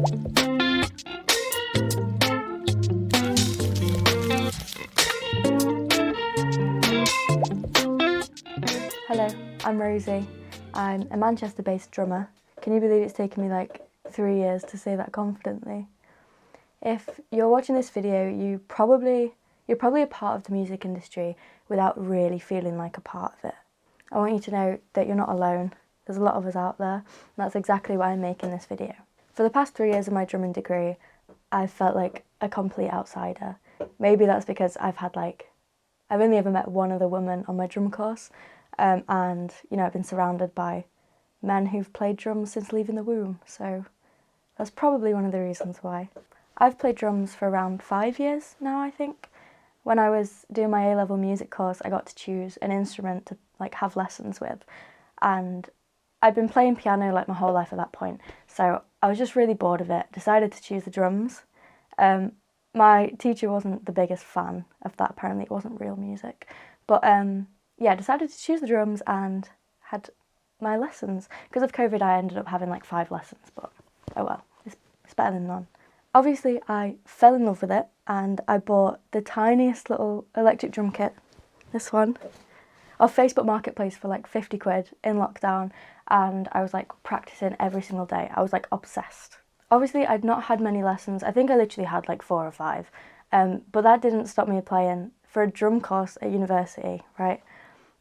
Hello, I'm Rosie. I'm a Manchester-based drummer. Can you believe it's taken me like 3 years to say that confidently? If you're watching this video, you're probably a part of the music industry without really feeling like a part of it. I want you to know that you're not alone. There's a lot of us out there, and that's exactly why I'm making this video. For the past 3 years of my drumming degree, I've felt like a complete outsider. Maybe that's because I've only ever met one other woman on my drum course, and I've been surrounded by men who've played drums since leaving the womb, so that's probably one of the reasons why. I've played drums for around 5 years now, I think. When I was doing my A-level music course, I got to choose an instrument to have lessons with, and I'd been playing piano my whole life at that point, so I was just really bored of it, decided to choose the drums. My teacher wasn't the biggest fan of that, apparently it wasn't real music, but yeah, decided to choose the drums and had my lessons. Because of COVID, I ended up having 5 lessons, but oh well, it's better than none. Obviously, I fell in love with it, and I bought the tiniest little electric drum kit, this one, off Facebook Marketplace for 50 quid in lockdown, and I was practicing every single day. I was obsessed. Obviously, I'd not had many lessons. I think I literally had 4 or 5, but that didn't stop me applying for a drum course at university, right?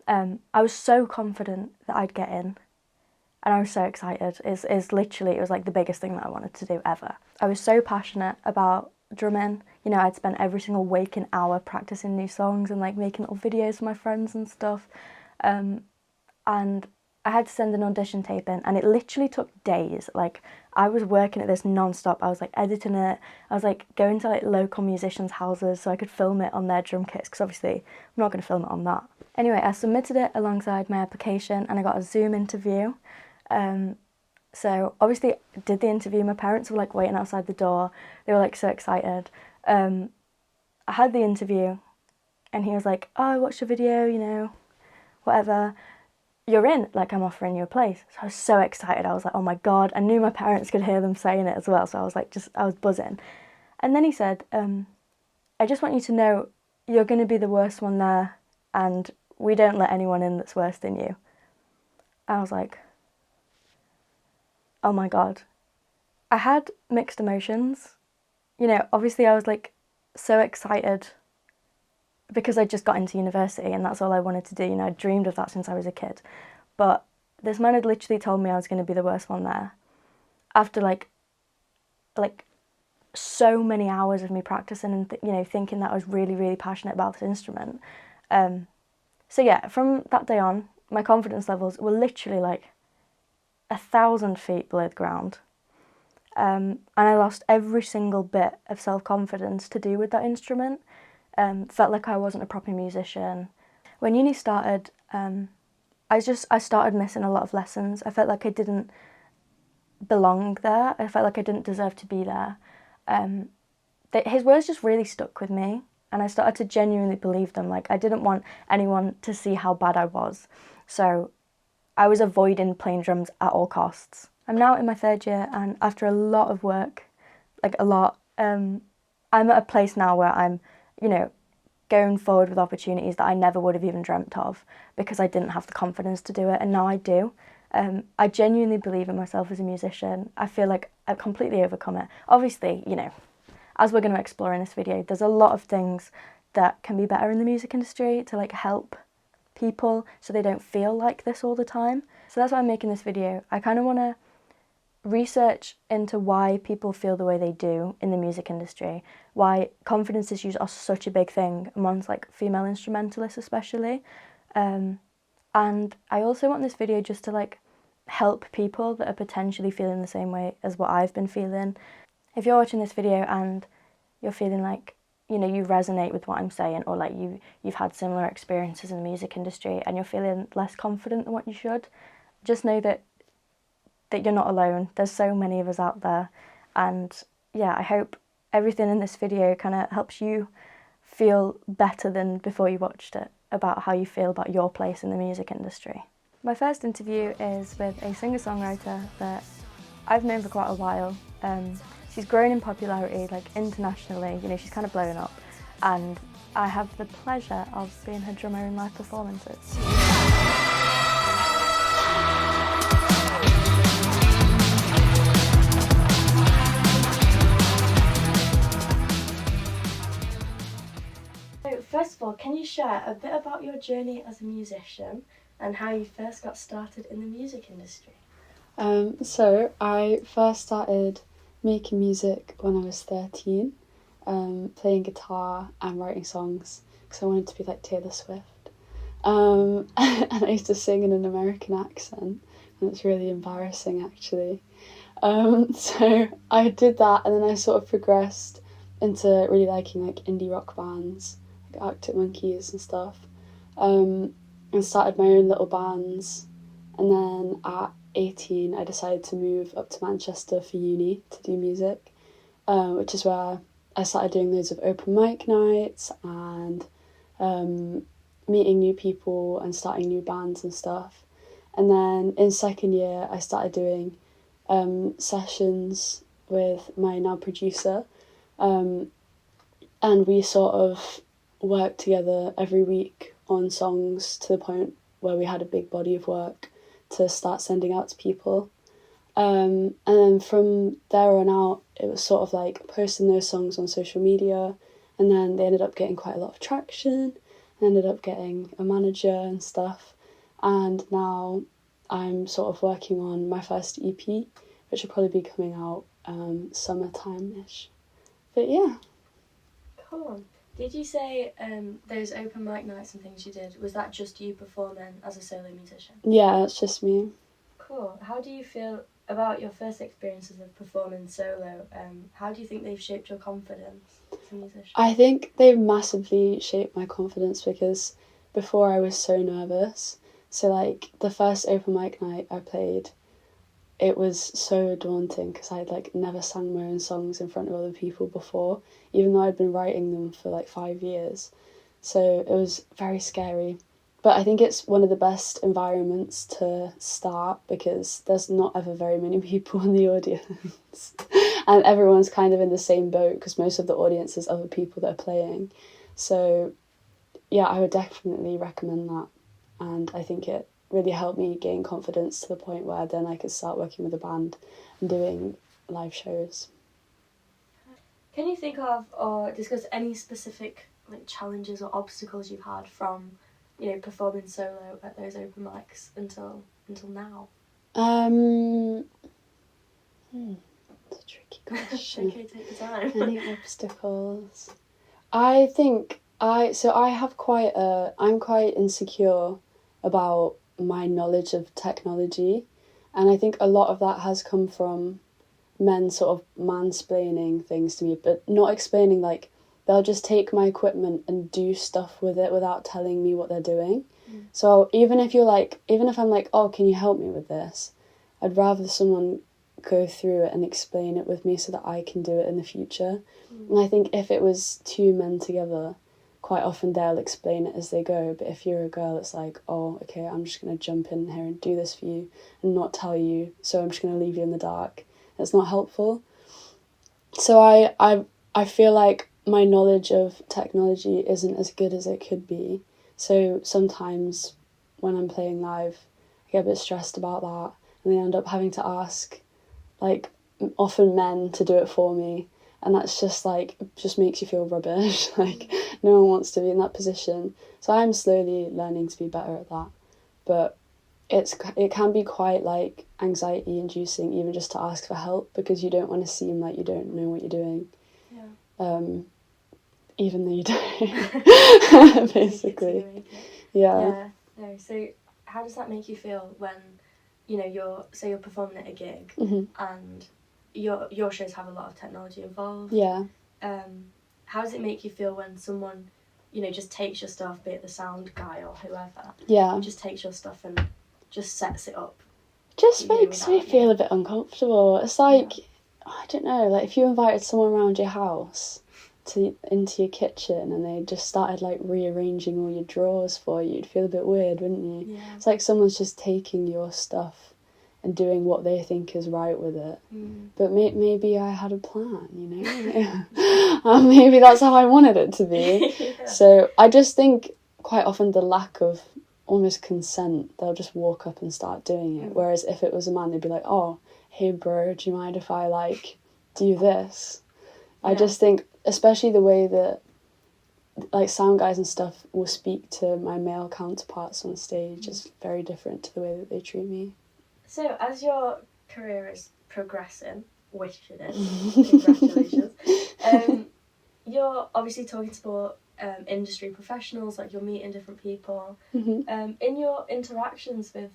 I was so confident that I'd get in, and I was so excited. It was the biggest thing that I wanted to do ever. I was so passionate about drumming. I'd spent every single waking hour practicing new songs and making little videos for my friends and stuff. And I had to send an audition tape in, and it literally took days. I was working at this non-stop. I was editing it. I was going to local musicians' houses so I could film it on their drum kits, because obviously I'm not going to film it on that. Anyway, I submitted it alongside my application, and I got a Zoom interview. So obviously I did the interview. My parents were waiting outside the door. They were so excited. I had the interview, and he was like, "Oh, I watched your video, whatever. You're in, I'm offering you a place." So I was so excited. I was like, oh my God. I knew my parents could hear them saying it as well. So I was I was buzzing. And then he said, "I just want you to know you're going to be the worst one there, and we don't let anyone in that's worse than you." I was like, oh my God. I had mixed emotions. Obviously I was so excited because I just got into university and that's all I wanted to do. I dreamed of that since I was a kid. But this man had literally told me I was going to be the worst one there. After so many hours of me practicing and thinking that I was really, really passionate about this instrument. So yeah, from that day on, my confidence levels were literally 1,000 feet below the ground. And I lost every single bit of self-confidence to do with that instrument. Felt like I wasn't a proper musician. When uni started, I started missing a lot of lessons. I felt like I didn't belong there. I felt like I didn't deserve to be there. His words just really stuck with me, and I started to genuinely believe them. I didn't want anyone to see how bad I was. So I was avoiding playing drums at all costs. I'm now in my 3rd year, and after a lot of work, I'm at a place now where I'm going forward with opportunities that I never would have even dreamt of because I didn't have the confidence to do it, and now I do. I genuinely believe in myself as a musician. I feel like I've completely overcome it. Obviously, as we're going to explore in this video, there's a lot of things that can be better in the music industry to help people so they don't feel like this all the time. So that's why I'm making this video. I kind of want to research into why people feel the way they do in the music industry, why confidence issues are such a big thing amongst female instrumentalists especially, and I also want this video just to help people that are potentially feeling the same way as what I've been feeling. If you're watching this video and you're feeling you resonate with what I'm saying, or you've had similar experiences in the music industry and you're feeling less confident than what you should, just know that you're not alone. There's so many of us out there, and yeah, I hope everything in this video kind of helps you feel better than before you watched it about how you feel about your place in the music industry. My first interview is with a singer-songwriter that I've known for quite a while. she's grown in popularity, like internationally, you know, she's kind of blown up, and I have the pleasure of being her drummer in live performances. So first of all, can you share a bit about your journey as a musician and how you first got started in the music industry? So I first started making music when I was 13, playing guitar and writing songs because I wanted to be like Taylor Swift. And I used to sing in an American accent, and it's really embarrassing actually. So I did that, and then I sort of progressed into really liking like indie rock bands, like Arctic Monkeys and stuff, and started my own little bands. And then at 18 I decided to move up to Manchester for uni to do music, which is where I started doing loads of open mic nights and meeting new people and starting new bands and stuff. And then in second year I started doing sessions with my now producer, and we sort of worked together every week on songs to the point where we had a big body of work to start sending out to people. And then from there on out, it was sort of like posting those songs on social media, and then they ended up getting quite a lot of traction. I ended up getting a manager and stuff, and now I'm sort of working on my first EP, which will probably be coming out summertime-ish. But yeah. Cool. Did you say those open mic nights and things you did, was that just you performing as a solo musician? Yeah, it's just me. Cool. How do you feel about your first experiences of performing solo? How do you think they've shaped your confidence as a musician? I think they've massively shaped my confidence because before I was so nervous. So like the first open mic night I played, it was so daunting because I'd like never sang my own songs in front of other people before, even though I'd been writing them for like 5 years. So it was very scary. But I think it's one of the best environments to start because there's not ever very many people in the audience. And everyone's kind of in the same boat because most of the audience is other people that are playing. So yeah, I would definitely recommend that. And I think it really helped me gain confidence to the point where then I could start working with a band and doing live shows. Can you think of or discuss any specific like challenges or obstacles you've had from, you know, performing solo at those open mics until now? It's a tricky question. Okay, take your time. Any obstacles? I think I'm quite insecure about my knowledge of technology, and I think a lot of that has come from men sort of mansplaining things to me, but not explaining, like they'll just take my equipment and do stuff with it without telling me what they're doing. So even if I'm like, oh, can you help me with this, I'd rather someone go through it and explain it with me so that I can do it in the future. And I think if it was two men together, quite often they'll explain it as they go, but if you're a girl, it's like, oh, okay, I'm just going to jump in here and do this for you and not tell you, so I'm just going to leave you in the dark. It's not helpful. So I feel like my knowledge of technology isn't as good as it could be. So sometimes when I'm playing live, I get a bit stressed about that, and then I end up having to ask, like, often men to do it for me. And that's just like, just makes you feel rubbish. Like, no one wants to be in that position. So I'm slowly learning to be better at that. But it can be quite like anxiety inducing even just to ask for help, because you don't want to seem like you don't know what you're doing. Yeah. Even though you do. Basically. Yeah. No. So how does that make you feel when, you know, you're performing at a gig, and your shows have a lot of technology involved? Yeah. How does it make you feel when someone, you know, just takes your stuff, be it the sound guy or whoever, just takes your stuff and just sets it up? Just makes me feel a bit uncomfortable. It's like, I don't know, like if you invited someone around your house into your kitchen and they just started like rearranging all your drawers for you, you'd feel a bit weird, wouldn't you? Yeah. It's like someone's just taking your stuff and doing what they think is right with it. But maybe I had a plan, you know. Maybe that's how I wanted it to be. Yeah. So I just think quite often the lack of almost consent, they'll just walk up and start doing it. Whereas if it was a man, they'd be like, oh, hey bro, do you mind if I like do this? Yeah. I just think, especially the way that like sound guys and stuff will speak to my male counterparts on stage is very different to the way that they treat me. So as your career is progressing, which it is, congratulations, you're obviously talking to more industry professionals, like you're meeting different people. In your interactions with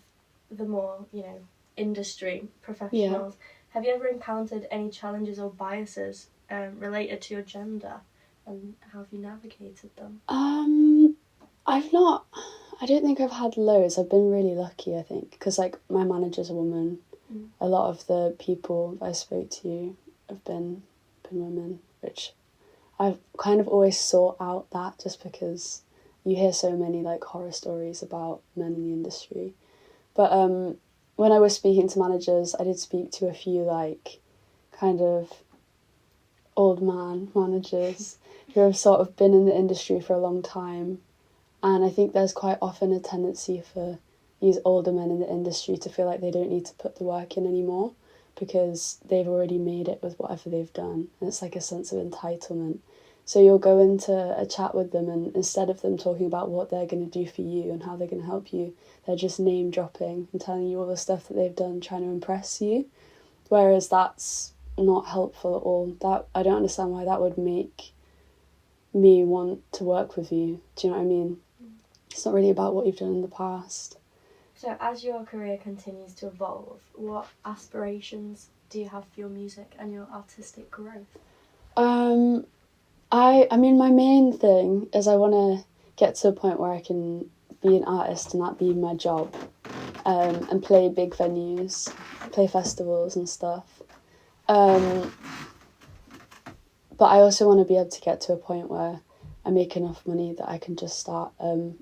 the more, you know, industry professionals, have you ever encountered any challenges or biases related to your gender, and how have you navigated them? I don't think I've had loads. I've been really lucky, I think, because like my manager's a woman. A lot of the people I spoke to have been women, which I've kind of always sought out that, just because you hear so many like horror stories about men in the industry. But when I was speaking to managers, I did speak to a few like kind of old man managers who have sort of been in the industry for a long time. And I think there's quite often a tendency for these older men in the industry to feel like they don't need to put the work in anymore because they've already made it with whatever they've done. And it's like a sense of entitlement. So you'll go into a chat with them, and instead of them talking about what they're going to do for you and how they're going to help you, they're just name dropping and telling you all the stuff that they've done, trying to impress you. Whereas that's not helpful at all. That I don't understand why that would make me want to work with you. Do you know what I mean? It's not really about what you've done in the past. So as your career continues to evolve, what aspirations do you have for your music and your artistic growth? I mean, my main thing is I want to get to a point where I can be an artist and that be my job, and play big venues, play festivals and stuff. But I also want to be able to get to a point where I make enough money that I can just start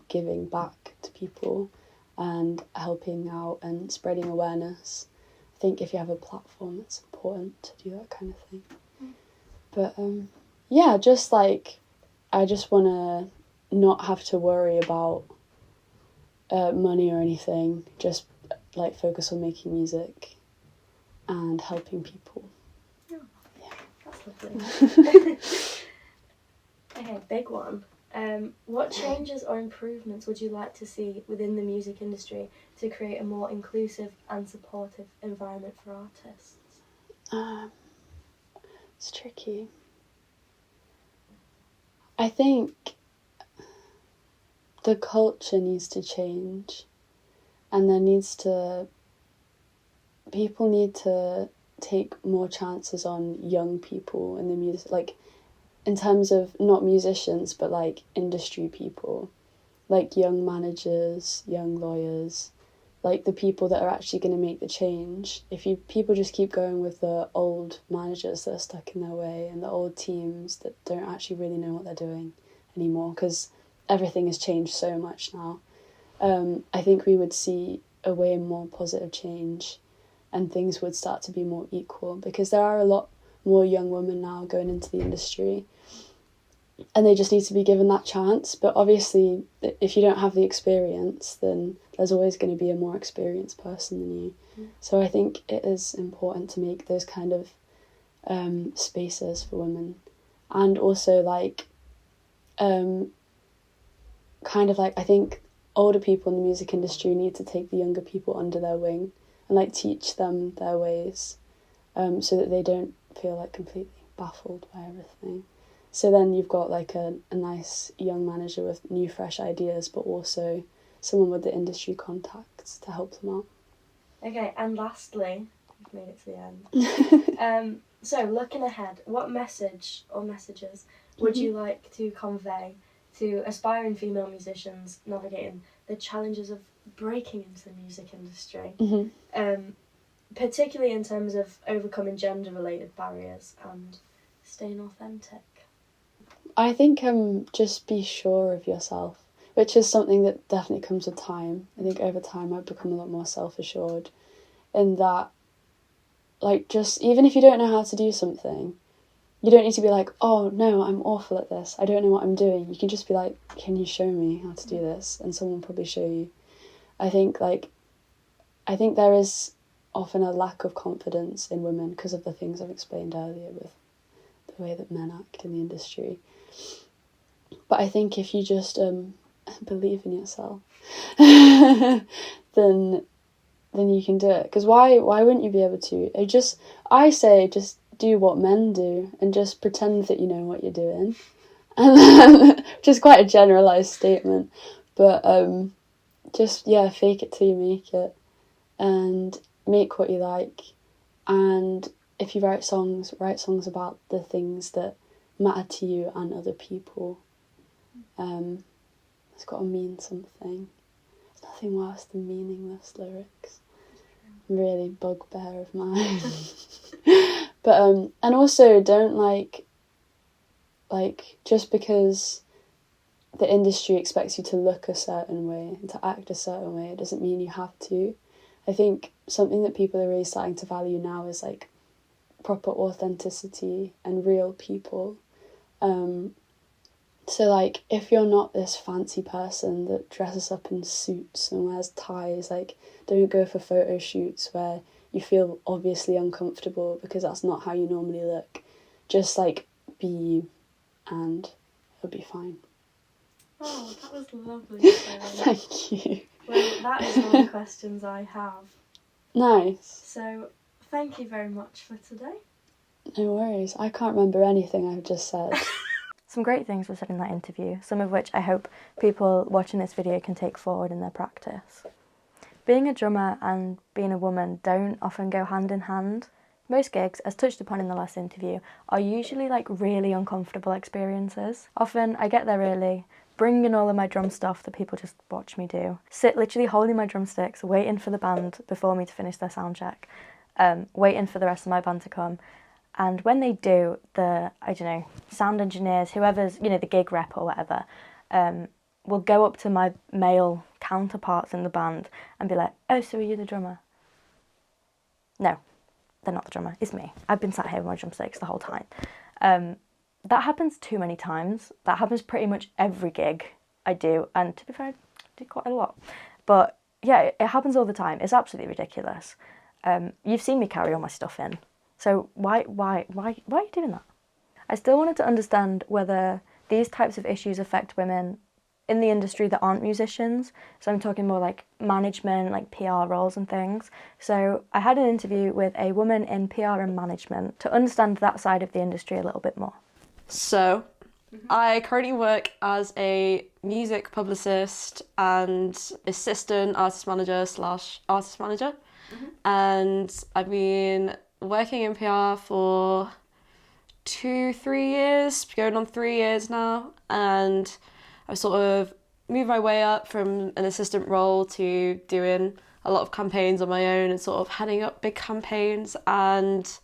giving back to people and helping out and spreading awareness. I think if you have a platform, it's important to do that kind of thing. But yeah, just like I just want to not have to worry about money or anything, just like focus on making music and helping people. Oh, yeah, that's lovely. Okay, big one. What changes or improvements would you like to see within the music industry to create a more inclusive and supportive environment for artists? It's tricky. I think the culture needs to change, and people need to take more chances on young people in the music, like in terms of not musicians, but like industry people, like young managers, young lawyers, like the people that are actually going to make the change. If people just keep going with the old managers that are stuck in their way and the old teams that don't actually really know what they're doing anymore, because everything has changed so much now, I think we would see a way more positive change and things would start to be more equal, because there are a lot more young women now going into the industry and they just need to be given that chance. But obviously if you don't have the experience, then there's always going to be a more experienced person than you. So I think it is important to make those kind of spaces for women, and also like kind of like I think older people in the music industry need to take the younger people under their wing and like teach them their ways, so that they don't feel like completely baffled by everything. So then you've got like a nice young manager with new fresh ideas, but also someone with the industry contacts to help them out. Okay, and lastly, we've made it to the end. So looking ahead, what message or messages would you like to convey to aspiring female musicians navigating the challenges of breaking into the music industry, particularly in terms of overcoming gender-related barriers and staying authentic? I think just be sure of yourself, which is something that definitely comes with time. I think over time I've become a lot more self-assured. in that, like, just even if you don't know how to do something, you don't need to be like, oh no, I'm awful at this, I don't know what I'm doing. You can just be like, can you show me how to do this? And someone will probably show you. I think there is often a lack of confidence in women because of the things I've explained earlier with the way that men act in the industry. But I think if you just believe in yourself, then you can do it. Because why wouldn't you be able to? I say just do what men do and just pretend that you know what you're doing. And then, which is quite a generalised statement, but just, fake it till you make it, and make what you like. And if you write songs about the things that matter to you and other people. It's got to mean something. There's nothing worse than meaningless lyrics. Really bugbear of mine. But and also don't like just because the industry expects you to look a certain way and to act a certain way, it doesn't mean you have to. I think something that people are really starting to value now is like proper authenticity and real people. So like if you're not this fancy person that dresses up in suits and wears ties, like don't go for photo shoots where you feel obviously uncomfortable because that's not how you normally look. Just like be you and it'll be fine. Oh, that was lovely. Thank you. Well, that is all the questions I have. Nice. So, thank you very much for today. No worries. I can't remember anything I've just said. Some great things were said in that interview, some of which I hope people watching this video can take forward in their practice. Being a drummer and being a woman don't often go hand in hand. Most gigs, as touched upon in the last interview, are usually like really uncomfortable experiences. Often I get there early, bring in all of my drum stuff that people just watch me do, sit literally holding my drumsticks, waiting for the band before me to finish their sound check, waiting for the rest of my band to come. And when they do, the, sound engineers, whoever's, the gig rep or whatever, will go up to my male counterparts in the band and be like, oh, so are you the drummer? No, they're not the drummer, it's me. I've been sat here with my drumsticks the whole time. That happens too many times. That happens pretty much every gig I do, and to be fair, I do quite a lot. But yeah, it happens all the time. It's absolutely ridiculous. You've seen me carry all my stuff in. So why are you doing that? I still wanted to understand whether these types of issues affect women in the industry that aren't musicians. So I'm talking more like management, like PR roles and things. So I had an interview with a woman in PR and management to understand that side of the industry a little bit more. So I currently work as a music publicist and assistant artist manager / artist manager. And I've been working in PR for 2-3 years, going on 3 years now, and I've sort of moved my way up from an assistant role to doing a lot of campaigns on my own and sort of heading up big campaigns. And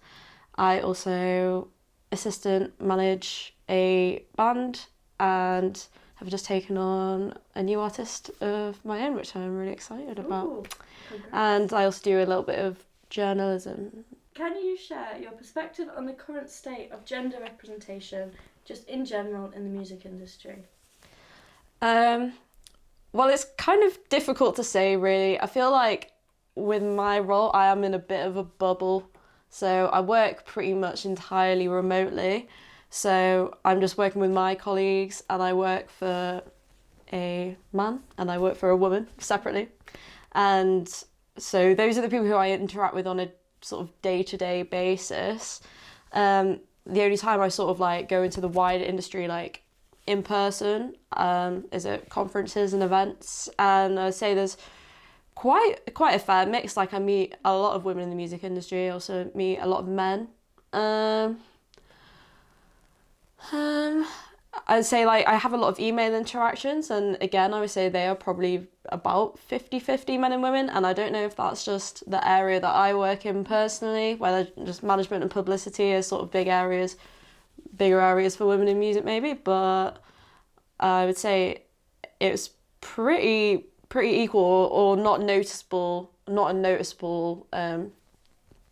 I also assistant manage a band and have just taken on a new artist of my own, which I'm really excited about. Ooh, and I also do a little bit of journalism. Can you share your perspective on the current state of gender representation, just in general, in the music industry? Well, it's kind of difficult to say, really. I feel like with my role, I am in a bit of a bubble. So I work pretty much entirely remotely. So I'm just working with my colleagues, and I work for a man and I work for a woman separately. And so those are the people who I interact with on a sort of day-to-day basis. The only time I sort of like go into the wider industry like in person is at conferences and events, and I'd say there's quite a fair mix. Like I meet a lot of women in the music industry, I also meet a lot of men. I'd say like I have a lot of email interactions, and again I would say they are probably about 50-50 men and women, and I don't know if that's just the area that I work in personally, whether just management and publicity is sort of bigger areas for women in music maybe, but I would say it's pretty equal or not not a noticeable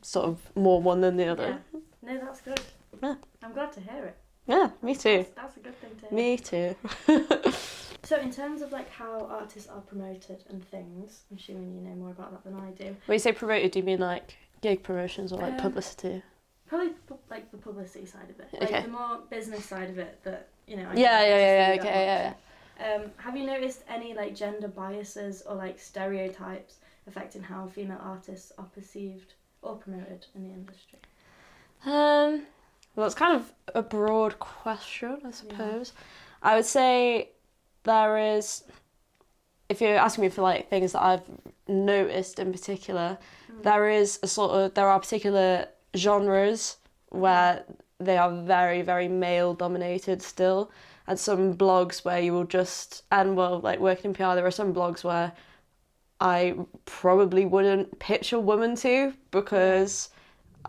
sort of more one than the other. Yeah. No, that's good. Yeah. I'm glad to hear it. Yeah, me too. That's a good thing to hear. Me too. So in terms of like how artists are promoted and things, I'm assuming you know more about that than I do. When you say promoted, do you mean like gig promotions or like publicity? Probably like the publicity side of it, like Okay. the more business side of it that, you know. I Yeah, don't yeah, get to see okay, that yeah. much. Have you noticed any like gender biases or like stereotypes affecting how female artists are perceived or promoted in the industry? Well, it's kind of a broad question, I suppose. I would say there is, if you're asking me for like things that I've noticed in particular, there are particular genres where they are very, very male dominated still, and some blogs where you will just, and well, like working in PR, there are some blogs where I probably wouldn't pitch a woman to because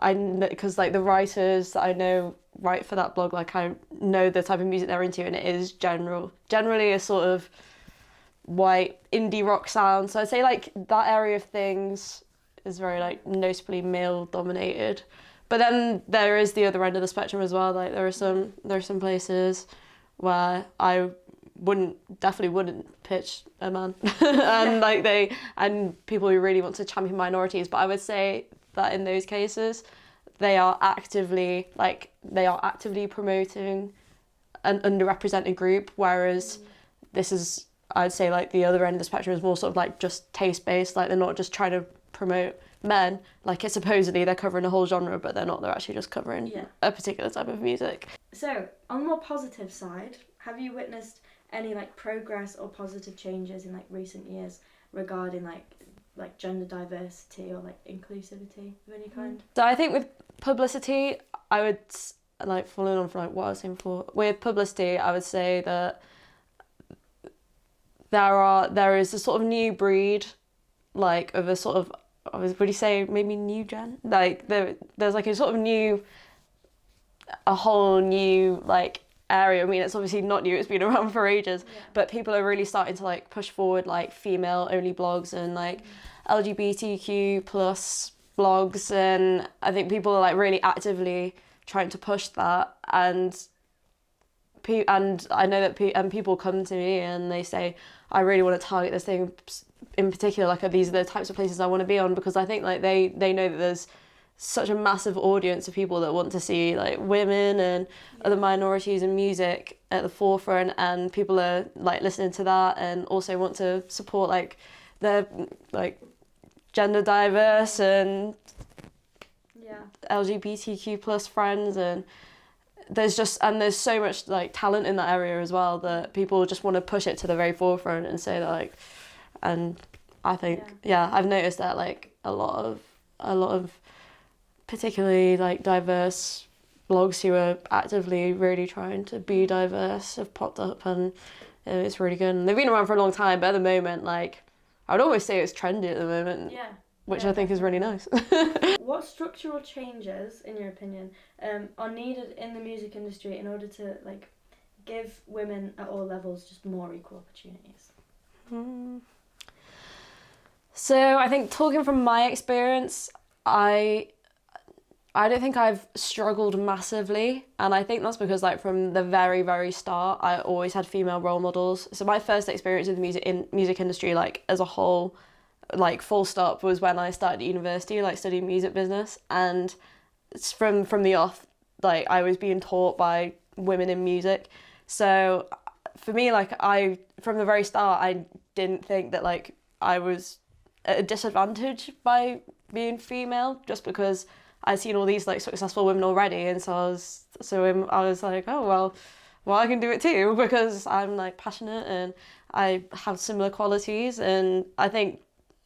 like the writers that I know write for that blog, like I know the type of music they're into, and it is generally a sort of white indie rock sound. So I'd say like that area of things is very like noticeably male dominated. But then there is the other end of the spectrum as well. Like there are some places where I definitely wouldn't pitch a man and people who really want to champion minorities. But I would say that in those cases, they are actively promoting an underrepresented group, whereas this is, I'd say, like the other end of the spectrum is more sort of like just taste based. Like they're not just trying to promote men. Like it's supposedly they're covering a whole genre, but they're not. They're actually just covering a particular type of music. So on the more positive side, have you witnessed any like progress or positive changes in like recent years regarding like gender diversity or like inclusivity of any kind? So I think with publicity, I would, like following on from like what I was saying before, with publicity, I would say that there is a sort of new breed, like of a sort of, would you say maybe new gen? Like there's like a sort of a whole new like area. I mean, it's obviously not new, it's been around for ages, but people are really starting to like push forward like female only blogs and like LGBTQ plus blogs, and I think people are like really actively trying to push that, and I know that people come to me and they say, I really want to target this thing in particular, like these are the types of places I want to be on, because I think like they know that there's such a massive audience of people that want to see like women and other minorities in music at the forefront, and people are like listening to that and also want to support like the like gender diverse and LGBTQ plus friends, and there's so much like talent in that area as well that people just want to push it to the very forefront and say that like, and I think I've noticed that like a lot of particularly like diverse blogs who are actively really trying to be diverse have popped up, and it's really good. And they've been around for a long time, but at the moment, like I would almost say it's trendy at the moment, which I think is really nice. What structural changes, in your opinion, are needed in the music industry in order to like give women at all levels just more equal opportunities? So I think, talking from my experience, I don't think I've struggled massively, and I think that's because like from the very, very start I always had female role models. So my first experience in the music industry like as a whole, like full stop, was when I started at university, like studying music business, and it's from the off, like I was being taught by women in music. So for me, like from the very start, I didn't think that like I was at a disadvantage by being female, just because I'd seen all these like successful women already, and so I was like, oh well I can do it too, because I'm like passionate and I have similar qualities, and I think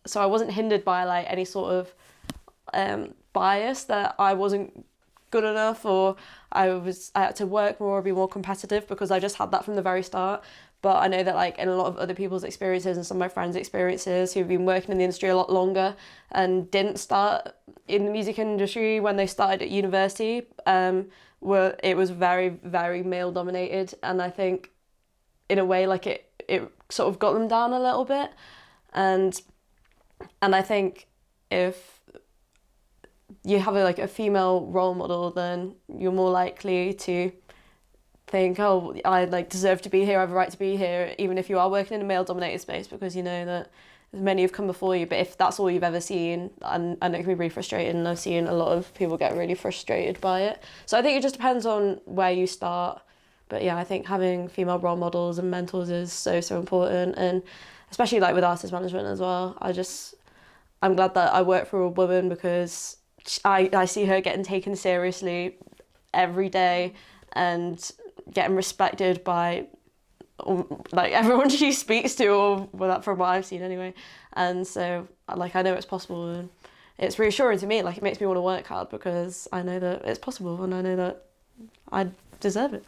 so I wasn't hindered by like any sort of bias that I wasn't good enough, or I had to work more or be more competitive, because I just had that from the very start. But I know that like in a lot of other people's experiences and some of my friends' experiences who've been working in the industry a lot longer and didn't start in the music industry when they started at university, it was very, very male dominated, and I think in a way like it sort of got them down a little bit, and I think if you have a female role model, then you're more likely to think, oh, I deserve to be here, I have a right to be here, even if you are working in a male dominated space, because you know that many have come before you. But if that's all you've ever seen, and it can be really frustrating, and I've seen a lot of people get really frustrated by it. So I think it just depends on where you start. But yeah, I think having female role models and mentors is so important, and especially with artist management as well. I'm glad that I work for a woman, because I see her getting taken seriously every day and getting respected by everyone she speaks to, or from what I've seen anyway. And so I know it's possible, and it's reassuring to me. It makes me want to work hard, because I know that it's possible, and I know that I deserve it.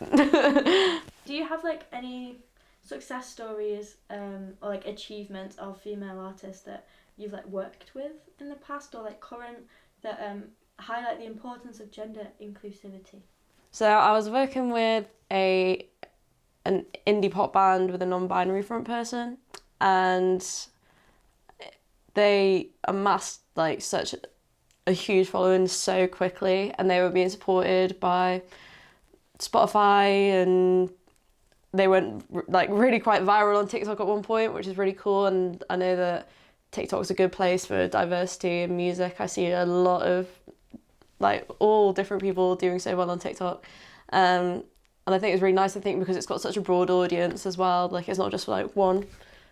Do you have any success stories or achievements of female artists that you've worked with in the past, or current, that highlight the importance of gender inclusivity? So I was working with an indie pop band with a non-binary front person, and they amassed such a huge following so quickly, and they were being supported by Spotify, and they went really quite viral on TikTok at one point, which is really cool. And I know that TikTok's a good place for diversity in music. I see a lot of all different people doing so well on TikTok, and I think it's really nice, because it's got such a broad audience as well. It's not just one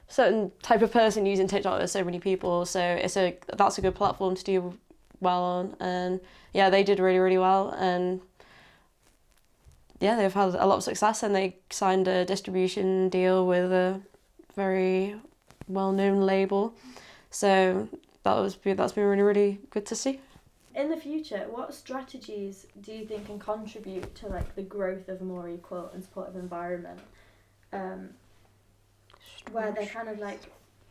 certain type of person using TikTok. There's so many people, so that's a good platform to do well on. And yeah, they did really, really well, and yeah, they've had a lot of success, and they signed a distribution deal with a very well-known label. So that's been really, really good to see. In the future, what strategies do you think can contribute to the growth of a more equal and supportive environment? Where they're kind of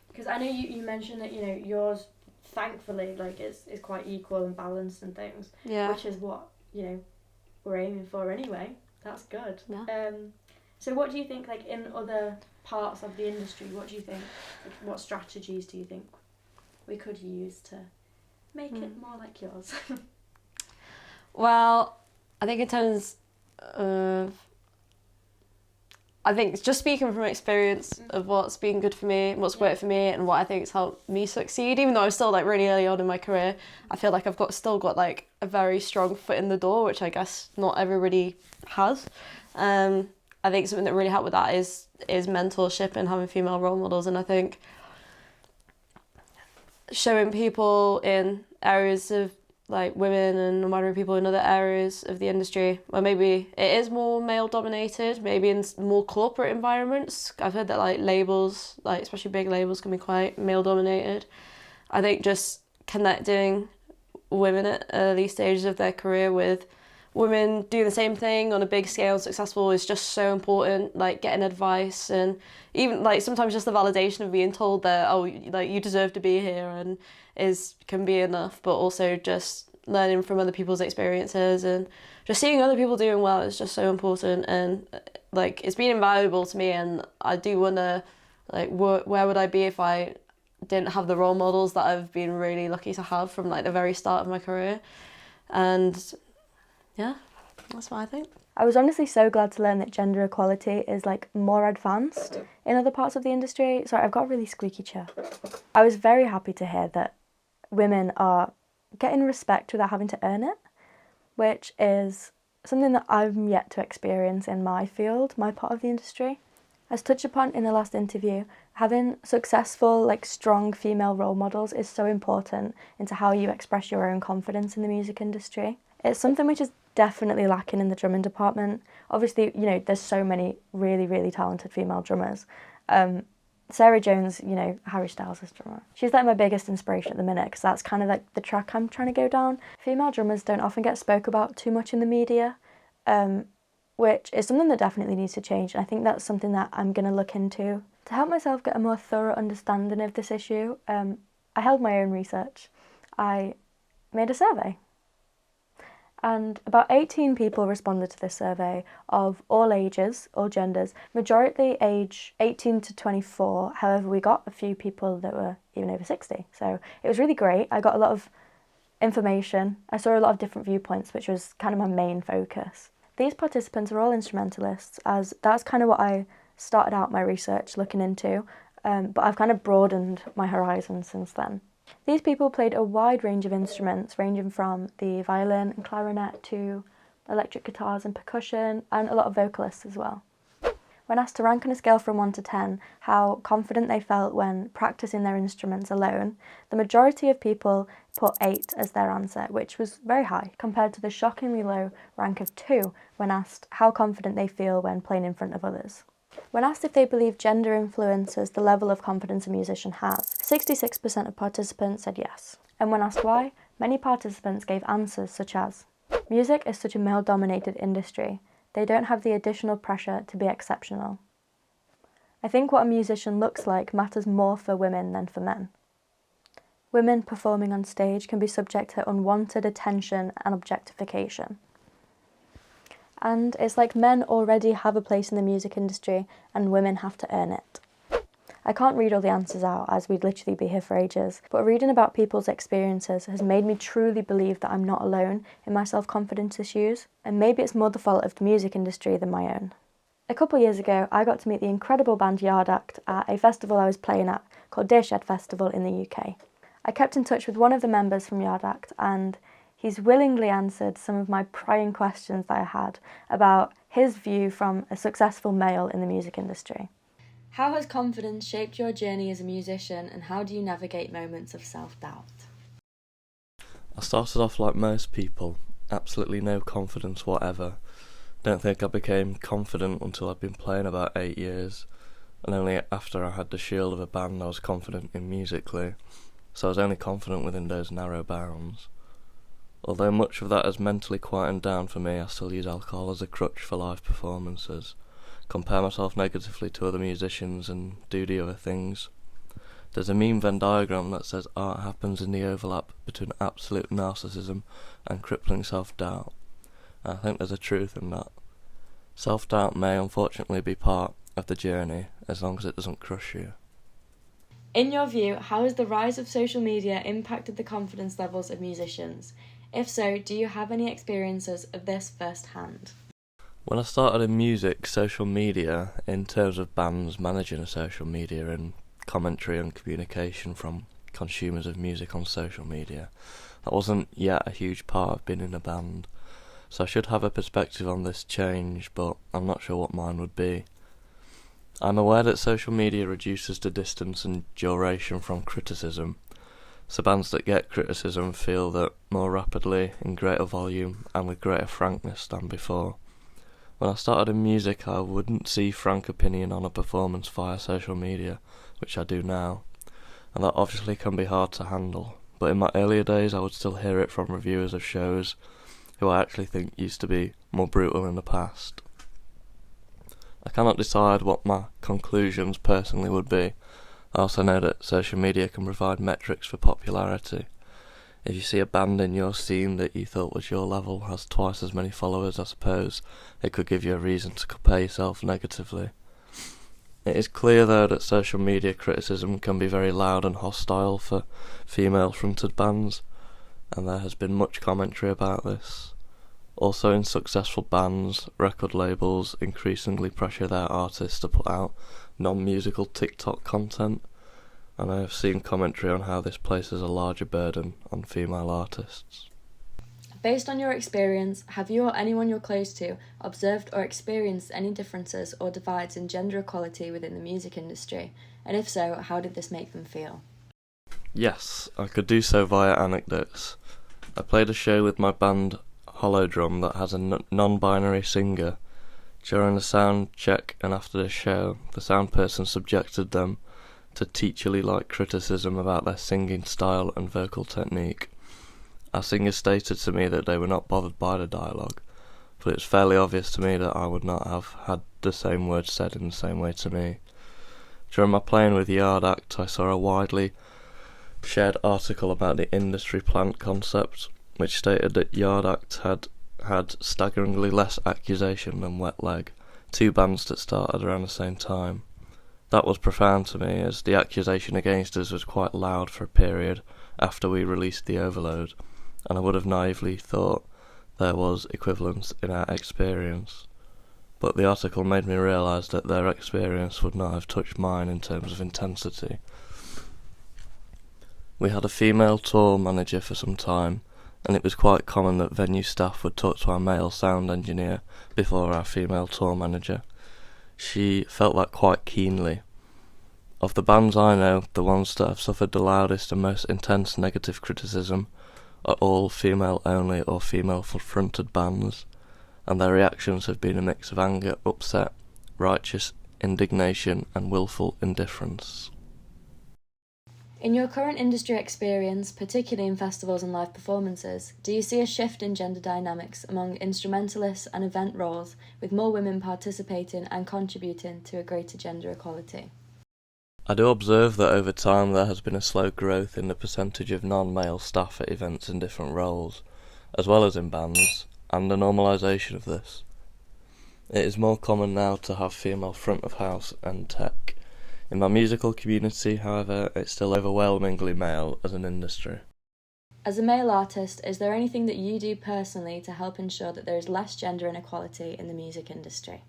because I know you mentioned that yours, thankfully, is quite equal and balanced and things. Yeah. Which is what we're aiming for anyway. That's good. Yeah. So what do you think in other parts of the industry? What do you think? What strategies do you think we could use to make it more like yours? Well, I think in terms of, I think just speaking from experience of what's been good for me, what's worked for me, and what I think has helped me succeed, even though I'm still really early on in my career, I feel like I've still got a very strong foot in the door, which I guess not everybody has. I think something that really helped with that is mentorship and having female role models, and I think showing people in areas of women and non-binary people in other areas of the industry where maybe it is more male dominated, maybe in more corporate environments. I've heard that labels, especially big labels, can be quite male dominated. I think just connecting women at early stages of their career with women doing the same thing on a big scale and successful is just so important. Getting advice, and even sometimes just the validation of being told that you deserve to be here, and can be enough. But also just learning from other people's experiences, and just seeing other people doing well is just so important. And it's been invaluable to me, and I do wonder where would I be if I didn't have the role models that I've been really lucky to have from the very start of my career. And yeah, that's what I think. I was honestly so glad to learn that gender equality is more advanced in other parts of the industry. Sorry, I've got a really squeaky chair. I was very happy to hear that women are getting respect without having to earn it, which is something that I'm yet to experience in my field, my part of the industry. As touched upon in the last interview, having successful, strong female role models is so important into how you express your own confidence in the music industry. It's something which is definitely lacking in the drumming department. Obviously, there's so many really, really talented female drummers. Sarah Jones, Harry Styles' drummer. She's my biggest inspiration at the minute, because that's kind of the track I'm trying to go down. Female drummers don't often get spoke about too much in the media, which is something that definitely needs to change. And I think that's something that I'm going to look into. To help myself get a more thorough understanding of this issue, I held my own research. I made a survey. And about 18 people responded to this survey of all ages, all genders, majority age 18 to 24. However, we got a few people that were even over 60. So it was really great. I got a lot of information. I saw a lot of different viewpoints, which was kind of my main focus. These participants are all instrumentalists, as that's kind of what I started out my research looking into, but I've kind of broadened my horizons since then. These people played a wide range of instruments, ranging from the violin and clarinet to electric guitars and percussion, and a lot of vocalists as well. When asked to rank on a scale from 1 to 10 how confident they felt when practicing their instruments alone, the majority of people put 8 as their answer, which was very high, compared to the shockingly low rank of 2 when asked how confident they feel when playing in front of others. When asked if they believe gender influences the level of confidence a musician has, 66% of participants said yes. And when asked why, many participants gave answers such as, "Music is such a male-dominated industry. They don't have the additional pressure to be exceptional. I think what a musician looks like matters more for women than for men. Women performing on stage can be subject to unwanted attention and objectification. And it's like men already have a place in the music industry and women have to earn it." I can't read all the answers out, as we'd literally be here for ages, but reading about people's experiences has made me truly believe that I'm not alone in my self-confidence issues, and maybe it's more the fault of the music industry than my own. A couple of years ago, I got to meet the incredible band Yard Act at a festival I was playing at called Deershed Festival in the UK. I kept in touch with one of the members from Yard Act, and he's willingly answered some of my prying questions that I had about his view from a successful male in the music industry. How has confidence shaped your journey as a musician, and how do you navigate moments of self-doubt? I started off like most people, absolutely no confidence whatever. Don't think I became confident until I'd been playing about 8 years, and only after I had the shield of a band I was confident in musically, so I was only confident within those narrow bounds. Although much of that has mentally quietened down for me, I still use alcohol as a crutch for live performances, compare myself negatively to other musicians and do the other things. There's a meme Venn diagram that says art happens in the overlap between absolute narcissism and crippling self-doubt. And I think there's a truth in that. Self-doubt may unfortunately be part of the journey, as long as it doesn't crush you. In your view, how has the rise of social media impacted the confidence levels of musicians? If so, do you have any experiences of this firsthand? When I started in music, social media, in terms of bands managing a social media and commentary and communication from consumers of music on social media, that wasn't yet a huge part of being in a band. So I should have a perspective on this change, but I'm not sure what mine would be. I'm aware that social media reduces the distance and duration from criticism, so bands that get criticism feel that more rapidly, in greater volume, and with greater frankness than before. When I started in music, I wouldn't see frank opinion on a performance via social media, which I do now, and that obviously can be hard to handle, but in my earlier days I would still hear it from reviewers of shows who I actually think used to be more brutal in the past. I cannot decide what my conclusions personally would be. I also know that social media can provide metrics for popularity. If you see a band in your scene that you thought was your level has twice as many followers, I suppose it could give you a reason to compare yourself negatively. It is clear though that social media criticism can be very loud and hostile for female-fronted bands, and there has been much commentary about this. Also in successful bands, record labels increasingly pressure their artists to put out non-musical TikTok content, and I have seen commentary on how this places a larger burden on female artists. Based on your experience, have you or anyone you're close to observed or experienced any differences or divides in gender equality within the music industry? And if so, how did this make them feel? Yes, I could do so via anecdotes. I played a show with my band Hollow Drum that has a non-binary singer. During the sound check and after the show, the sound person subjected them to teacherly-like criticism about their singing style and vocal technique. Our singer stated to me that they were not bothered by the dialogue, but it's fairly obvious to me that I would not have had the same words said in the same way to me. During my playing with Yard Act, I saw a widely shared article about the industry plant concept, which stated that Yard Act had had staggeringly less accusation than Wet Leg, two bands that started around the same time. That was profound to me, as the accusation against us was quite loud for a period after we released The Overload, and I would have naively thought there was equivalence in our experience. But the article made me realise that their experience would not have touched mine in terms of intensity. We had a female tour manager for some time, and it was quite common that venue staff would talk to our male sound engineer before our female tour manager. She felt that quite keenly. Of the bands I know, the ones that have suffered the loudest and most intense negative criticism are all female-only or female-fronted bands, and their reactions have been a mix of anger, upset, righteous indignation and willful indifference. In your current industry experience, particularly in festivals and live performances, do you see a shift in gender dynamics among instrumentalists and event roles, with more women participating and contributing to a greater gender equality? I do observe that over time there has been a slow growth in the percentage of non-male staff at events in different roles, as well as in bands, and a normalisation of this. It is more common now to have female front of house and tech. In my musical community, however, it's still overwhelmingly male as an industry. As a male artist, is there anything that you do personally to help ensure that there is less gender inequality in the music industry?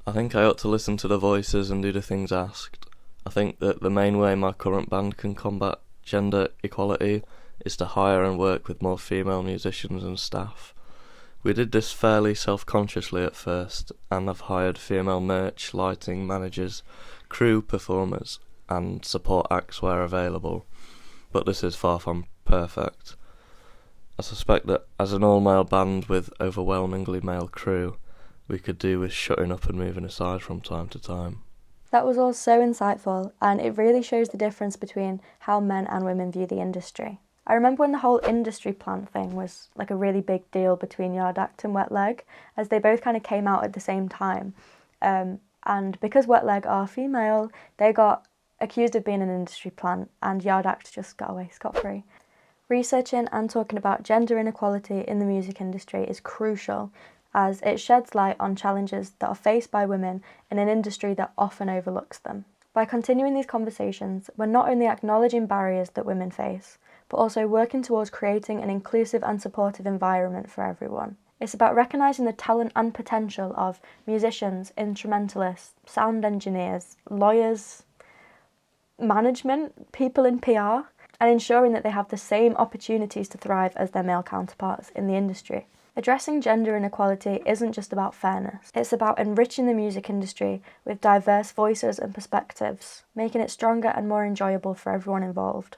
I think I ought to listen to the voices and do the things asked. I think that the main way my current band can combat gender equality is to hire and work with more female musicians and staff. We did this fairly self-consciously at first, and have hired female merch, lighting, managers, crew, performers, and support acts where available, but this is far from perfect. I suspect that as an all-male band with overwhelmingly male crew, we could do with shutting up and moving aside from time to time. That was all so insightful, and it really shows the difference between how men and women view the industry. I remember when the whole industry plant thing was like a really big deal between Yard Act and Wet Leg, as they both kind of came out at the same time. And because Wet Leg are female, they got accused of being an industry plant, and Yard Act just got away scot-free. Researching and talking about gender inequality in the music industry is crucial, as it sheds light on challenges that are faced by women in an industry that often overlooks them. By continuing these conversations, we're not only acknowledging barriers that women face, but also working towards creating an inclusive and supportive environment for everyone. It's about recognising the talent and potential of musicians, instrumentalists, sound engineers, lawyers, management, people in PR, and ensuring that they have the same opportunities to thrive as their male counterparts in the industry. Addressing gender inequality isn't just about fairness, it's about enriching the music industry with diverse voices and perspectives, making it stronger and more enjoyable for everyone involved.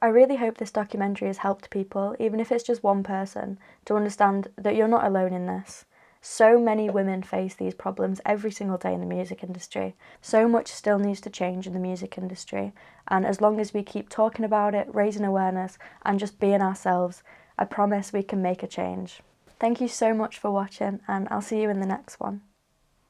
I really hope this documentary has helped people, even if it's just one person, to understand that you're not alone in this. So many women face these problems every single day in the music industry. So much still needs to change in the music industry, and as long as we keep talking about it, raising awareness, and just being ourselves, I promise we can make a change. Thank you so much for watching, and I'll see you in the next one.